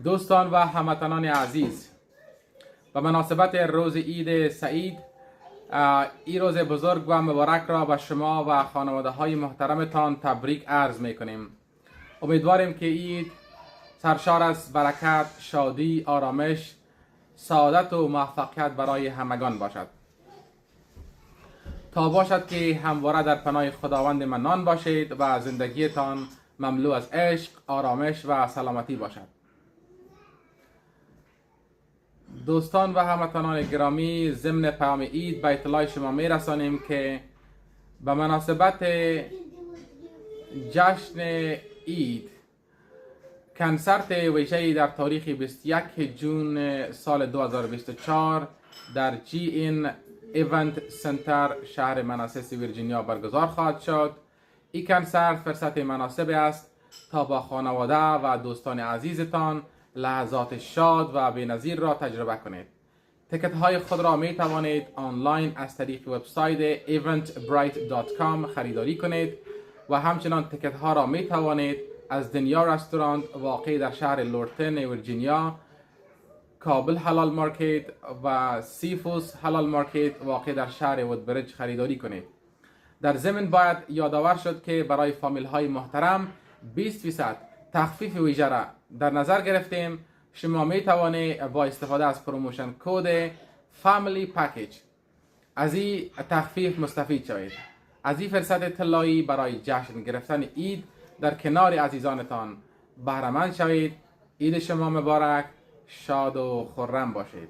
دوستان و هموطنان عزیز، به مناسبت روز عید سعید، این روز بزرگ و مبارک را به شما و خانواده های محترمتان تبریک عرض می کنیم. امیدواریم که عید سرشار از برکت، شادی، آرامش، سعادت و موفقیت برای همگان باشد. تا باشد که همواره در پناه خداوند منان باشید و زندگیتان مملو از عشق، آرامش و سلامتی باشد. دوستان و هموطنان گرامی، ضمن پیام عید به اطلاع شما می رسانیم که به مناسبت جشن عید کنسرت ویژه‌ای در تاریخ 21 جون سال 2024 در جی این ایونت سنتر شهر مناسس ویرجینیا برگزار خواهد شد. این کنسرت فرصت مناسب است تا با خانواده و دوستان عزیزتان لحظات شاد و بی‌نظیر را تجربه کنید. تکت های خود را می توانید آنلاین از طریق وبسایت eventbrite.com خریداری کنید و همچنان تکت ها را می توانید از دنیا رستوران واقع در شهر لورتن ویرجینیا، کابل حلال مارکت و سیفوس حلال مارکت واقع در شهر وودبریج خریداری کنید. در ضمن باید یادآور شد که برای فامیل های محترم 20% تخفیف ویژه را در نظر گرفتیم. شما می توانید با استفاده از پروموشن کد فامیلی پکیج از این تخفیف مستفید شوید. از این فرصت طلایی برای جشن گرفتن عید در کنار عزیزانتان بهره مند شوید. عید شما مبارک، شاد و خرم باشید.